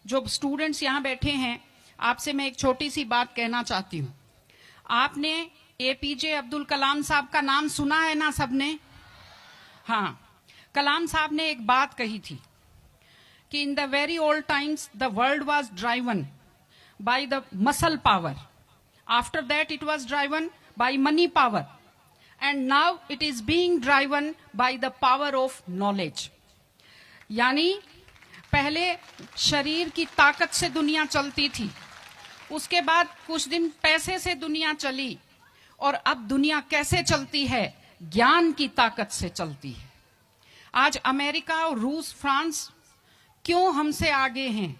जो स्टूडेंट्स यहाँ बैठे हैं, आपसे मैं एक छोटी सी बात कहना चाहती हूँ। आपने एपीजे अब्दुल कलाम साहब का नाम सुना है ना सबने? हाँ, कलाम साहब ने एक बात कही थी कि in the very old times the world was driven by the muscle power, after that it was driven by money power, and now it is being driven by the power of knowledge. यानी पहले शरीर की ताकत से दुनिया चलती थी, उसके बाद कुछ दिन पैसे से दुनिया चली, और अब दुनिया कैसे चलती है? ज्ञान की ताकत से चलती है। आज अमेरिका और रूस, फ्रांस क्यों हमसे आगे हैं?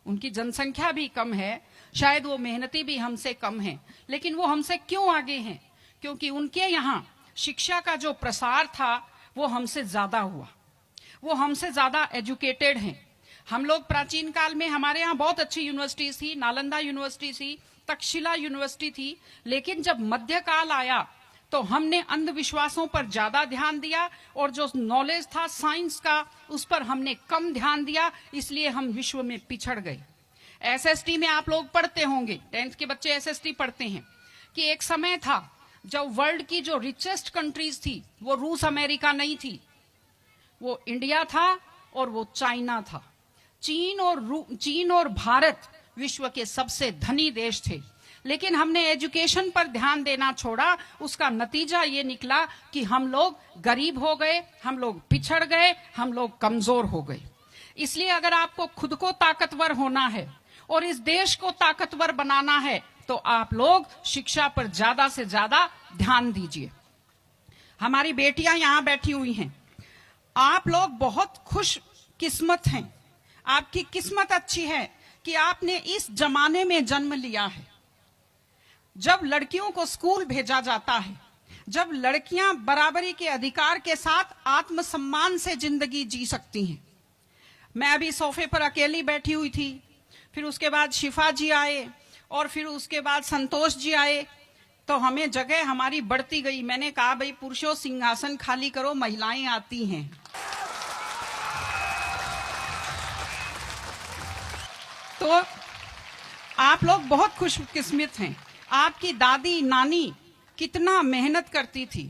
उनकी जनसंख्या भी कम है, शायद वो मेहनती भी हमसे कम है, लेकिन वो हमसे क्यों आगे हैं? क्योंकि उनके यहाँ शिक्षा का जो प्रसार था वो हमसे ज्यादा हुआ, वो हमसे ज्यादा एजुकेटेड हैं। हम लोग प्राचीन काल में हमारे यहाँ बहुत अच्छी यूनिवर्सिटीज थी, नालंदा यूनिवर्सिटी थी, तक्षशिला यूनिवर्सिटी थी, लेकिन जब मध्यकाल आया तो हमने अंधविश्वासों पर ज्यादा ध्यान दिया, और जो नॉलेज था साइंस का उस पर हमने कम ध्यान दिया, इसलिए हम विश्व में पिछड़ गए। एसएसटी में आप लोग पढ़ते होंगे, 10th के बच्चे एसएसटी पढ़ते हैं, कि एक समय था जब वर्ल्ड की जो रिचेस्ट कंट्रीज थी वो रूस अमेरिका नहीं थी, वो इंडिया था और वो चाइना था। चीन और भारत विश्व के सबसे धनी देश थे, लेकिन हमने एजुकेशन पर ध्यान देना छोड़ा। उसका नतीजा ये निकला कि हम लोग गरीब हो गए, हम लोग पिछड़ गए, हम लोग कमजोर हो गए। इसलिए अगर आपको खुद को ताकतवर होना है और इस देश को ताकतवर बनाना है तो आप लोग शिक्षा पर ज्यादा से ज्यादा ध्यान दीजिए। हमारी बेटियां यहां बैठी हुई हैं, आप लोग बहुत खुश किस्मत हैं, आपकी किस्मत अच्छी है कि आपने इस जमाने में जन्म लिया है जब लड़कियों को स्कूल भेजा जाता है, जब लड़कियां बराबरी के अधिकार के साथ आत्मसम्मान से जिंदगी जी सकती हैं। मैं अभी सोफे पर अकेली बैठी हुई थी, फिर उसके बाद शिफा जी आए और फिर उसके बाद संतोष जी आए, तो हमें जगह हमारी बढ़ती गई। मैंने कहा भाई पुरुषों सिंहासन खाली करो, महिलाएं आती हैं। तो आप लोग बहुत खुशकिस्मत हैं। आपकी दादी नानी कितना मेहनत करती थी,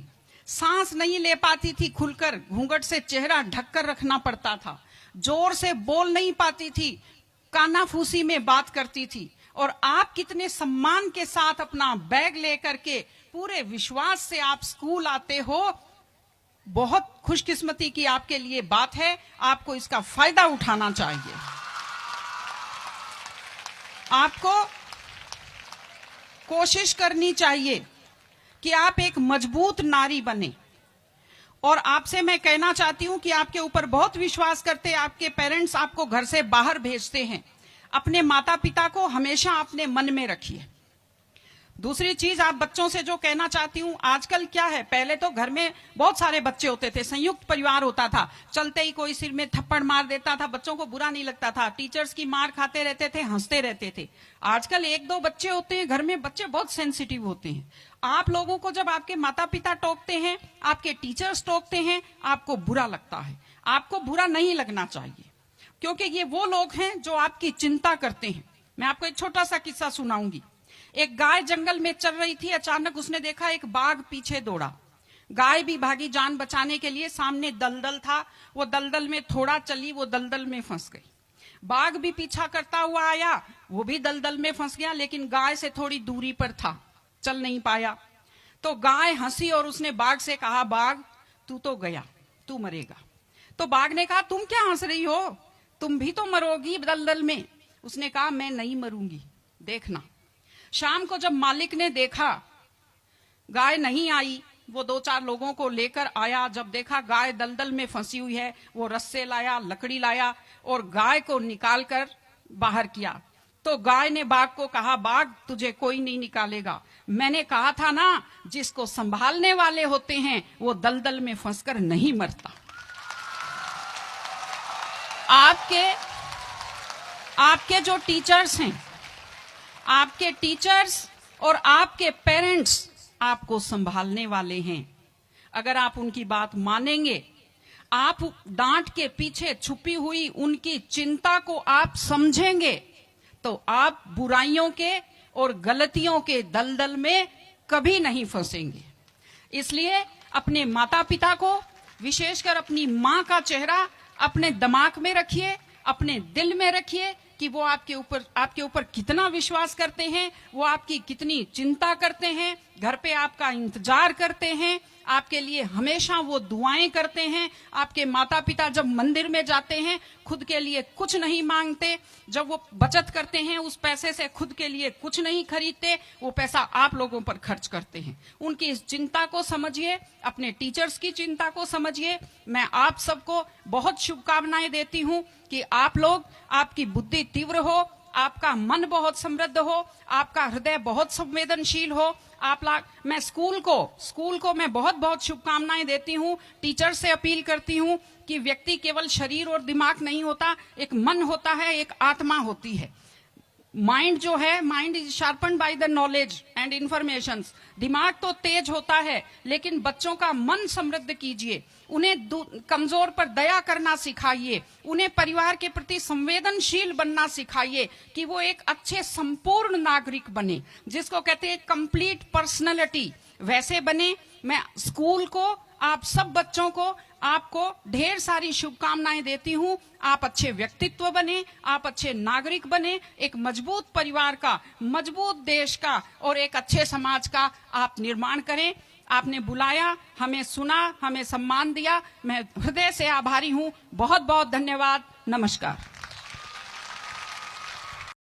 सांस नहीं ले पाती थी खुलकर, घूंघट से चेहरा ढककर रखना पड़ता था, जोर से बोल नहीं पाती थी, कानाफूसी में बात करती थी, और आप कितने सम्मान के साथ अपना बैग लेकर के पूरे विश्वास से आप स्कूल आते हो। बहुत खुशकिस्मती की आपके लिए बात है, आपको इसका फायदा उठाना चाहिए। आपको कोशिश करनी चाहिए कि आप एक मजबूत नारी बने, और आपसे मैं कहना चाहती हूं कि आपके ऊपर बहुत विश्वास करते, आपके पेरेंट्स आपको घर से बाहर भेजते हैं, अपने माता पिता को हमेशा अपने मन में रखिए। दूसरी चीज आप बच्चों से जो कहना चाहती हूँ, आजकल क्या है, पहले तो घर में बहुत सारे बच्चे होते थे, संयुक्त परिवार होता था, चलते ही कोई सिर में थप्पड़ मार देता था, बच्चों को बुरा नहीं लगता था, टीचर्स की मार खाते रहते थे, हंसते रहते थे। आजकल 1-2 बच्चे होते हैं घर में, बच्चे बहुत सेंसिटिव होते हैं। आप लोगों को जब आपके माता पिता टोकते हैं, आपके टीचर्स टोकते हैं, आपको बुरा लगता है। आपको बुरा नहीं लगना चाहिए, क्योंकि ये वो लोग हैं जो आपकी चिंता करते हैं। मैं आपको एक छोटा सा किस्सा सुनाऊंगी। एक गाय जंगल में चल रही थी, अचानक उसने देखा एक बाघ पीछे दौड़ा। गाय भी भागी जान बचाने के लिए, सामने दलदल था, वो दलदल में थोड़ा चली, वो दलदल में फंस गई। बाघ भी पीछा करता हुआ आया, वो भी दलदल में फंस गया, लेकिन गाय से थोड़ी दूरी पर था, चल नहीं पाया। तो गाय हंसी और उसने बाघ से कहा, बाघ तू तो गया, तू मरेगा। तो बाघ ने कहा, तुम क्या हंस रही हो, तुम भी तो मरोगी दलदल में। उसने कहा, मैं नहीं मरूंगी, देखना। शाम को जब मालिक ने देखा गाय नहीं आई, वो 2-4 लोगों को लेकर आया। जब देखा गाय दलदल में फंसी हुई है, वो रस्से लाया, लकड़ी लाया और गाय को निकालकर बाहर किया। तो गाय ने बाघ को कहा, बाघ तुझे कोई नहीं निकालेगा, मैंने कहा था ना, जिसको संभालने वाले होते हैं वो दलदल में फंसकर नहीं मरता। आपके जो टीचर्स हैं, आपके टीचर्स और आपके पेरेंट्स आपको संभालने वाले हैं। अगर आप उनकी बात मानेंगे, आप डांट के पीछे छुपी हुई उनकी चिंता को आप समझेंगे तो आप बुराइयों के और गलतियों के दलदल में कभी नहीं फंसेंगे। इसलिए अपने माता पिता को, विशेषकर अपनी मां का चेहरा अपने दिमाग में रखिए, अपने दिल में रखिए कि वो आपके ऊपर कितना विश्वास करते हैं, वो आपकी कितनी चिंता करते हैं, घर पे आपका इंतजार करते हैं, आपके लिए हमेशा वो दुआएं करते हैं। आपके माता पिता जब मंदिर में जाते हैं खुद के लिए कुछ नहीं मांगते, जब वो बचत करते हैं उस पैसे से खुद के लिए कुछ नहीं खरीदते, वो पैसा आप लोगों पर खर्च करते हैं। उनकी इस चिंता को समझिए, अपने टीचर्स की चिंता को समझिए। मैं आप सबको बहुत शुभकामनाएं देती हूं कि आप लोग, आपकी बुद्धि तीव्र हो, आपका मन बहुत समृद्ध हो, आपका हृदय बहुत संवेदनशील हो। मैं स्कूल को मैं बहुत बहुत शुभकामनाएं देती हूं। टीचर से अपील करती हूं कि व्यक्ति केवल शरीर और दिमाग नहीं होता, एक मन होता है, एक आत्मा होती है। माइंड जो है, mind is sharpened by the knowledge and information. दिमाग तो तेज होता है, लेकिन बच्चों का मन समृद्ध कीजिए, उन्हें कमजोर पर दया करना सिखाइए, उन्हें परिवार के प्रति संवेदनशील बनना सिखाइए कि वो एक अच्छे संपूर्ण नागरिक बने, जिसको कहते हैं कंप्लीट पर्सनैलिटी, वैसे बने। मैं स्कूल को, आप सब बच्चों को, आपको ढेर सारी शुभकामनाएं देती हूं। आप अच्छे व्यक्तित्व बने, आप अच्छे नागरिक बने, एक मजबूत परिवार का, मजबूत देश का और एक अच्छे समाज का आप निर्माण करें। आपने बुलाया, हमें सुना, हमें सम्मान दिया, मैं हृदय से आभारी हूं। बहुत बहुत धन्यवाद। नमस्कार।